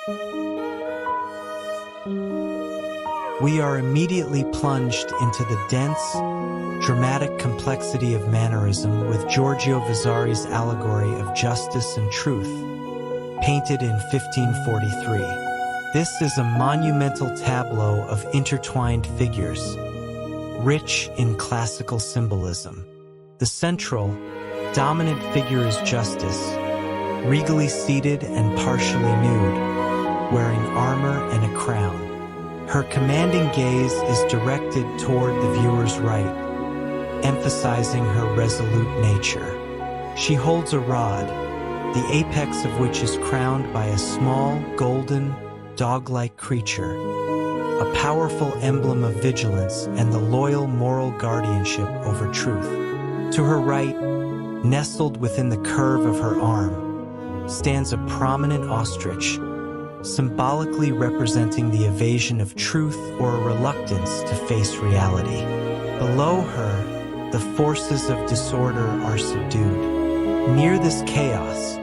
We are immediately plunged into the dense, dramatic complexity of Mannerism with Giorgio Vasari's Allegory of Justice and Truth, painted in 1543. This is a monumental tableau of intertwined figures, rich in classical symbolism. The central, dominant figure is Justice, regally seated and partially nude, wearing armor and a crown. Her commanding gaze is directed toward the viewer's right, emphasizing her resolute nature. She holds a rod, the apex of which is crowned by a small, golden, dog-like creature, a powerful emblem of vigilance and the loyal moral guardianship over truth. To her right, nestled within the curve of her arm, stands a prominent ostrich, symbolically representing the evasion of truth or a reluctance to face reality. Below her, the forces of disorder are subdued. Near this chaos,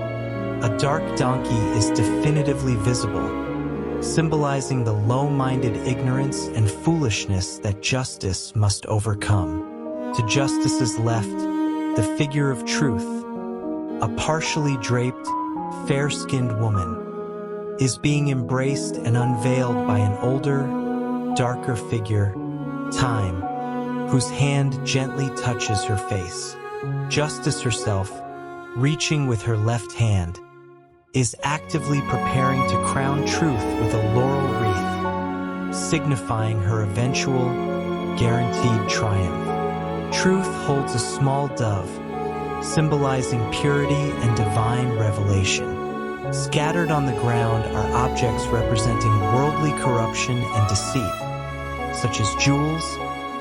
a dark donkey is definitively visible, symbolizing the low-minded ignorance and foolishness that justice must overcome. To Justice's left, the figure of Truth, a partially draped, fair-skinned woman, is being embraced and unveiled by an older, darker figure, Time, whose hand gently touches her face. Justice herself, reaching with her left hand, is actively preparing to crown Truth with a laurel wreath, signifying her eventual, guaranteed triumph. Truth holds a small dove, symbolizing purity and divine revelation. Scattered on the ground are objects representing worldly corruption and deceit, such as jewels,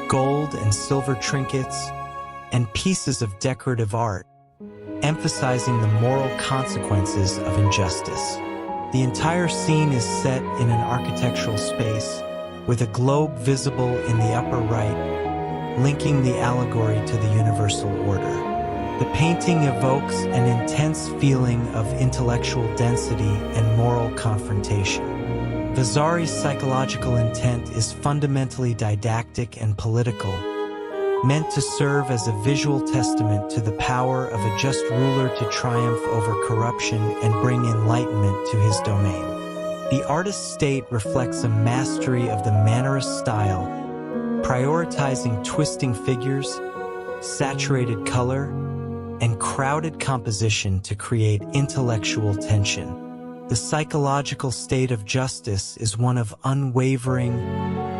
gold and silver trinkets, and pieces of decorative art, emphasizing the moral consequences of injustice. The entire scene is set in an architectural space, with a globe visible in the upper right, linking the allegory to the universal order. The painting evokes an intense feeling of intellectual density and moral confrontation. Vasari's psychological intent is fundamentally didactic and political, meant to serve as a visual testament to the power of a just ruler to triumph over corruption and bring enlightenment to his domain. The artist's state reflects a mastery of the Mannerist style, prioritizing twisting figures, saturated color, and crowded composition to create intellectual tension. The psychological state of Justice is one of unwavering,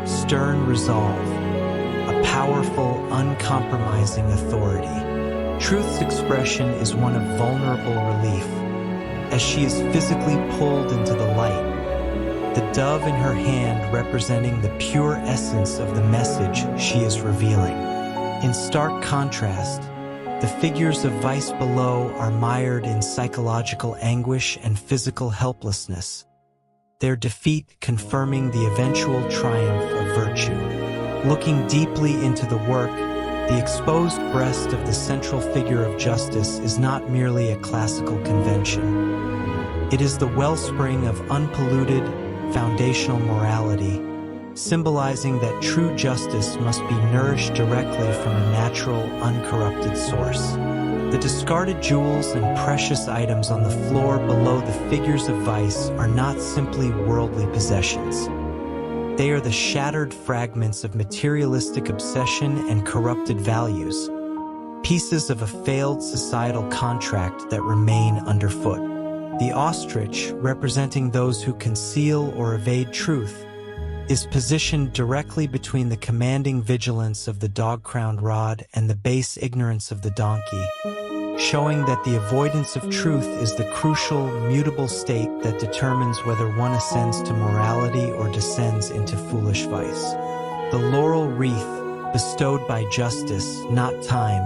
stern resolve, a powerful, uncompromising authority. Truth's expression is one of vulnerable relief, as she is physically pulled into the light, the dove in her hand representing the pure essence of the message she is revealing. In stark contrast, the figures of Vice below are mired in psychological anguish and physical helplessness, their defeat confirming the eventual triumph of virtue. Looking deeply into the work, the exposed breast of the central figure of Justice is not merely a classical convention. It is the wellspring of unpolluted, foundational morality, symbolizing that true justice must be nourished directly from a natural, uncorrupted source. The discarded jewels and precious items on the floor below the figures of Vice are not simply worldly possessions. They are the shattered fragments of materialistic obsession and corrupted values, pieces of a failed societal contract that remain underfoot. The ostrich, representing those who conceal or evade truth, is positioned directly between the commanding vigilance of the dog-crowned rod and the base ignorance of the donkey, showing that the avoidance of truth is the crucial, mutable state that determines whether one ascends to morality or descends into foolish vice. The laurel wreath, bestowed by Justice, not Time,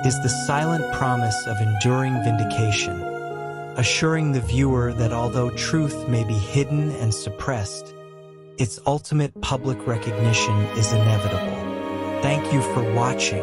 is the silent promise of enduring vindication, assuring the viewer that although truth may be hidden and suppressed, its ultimate public recognition is inevitable. Thank you for watching.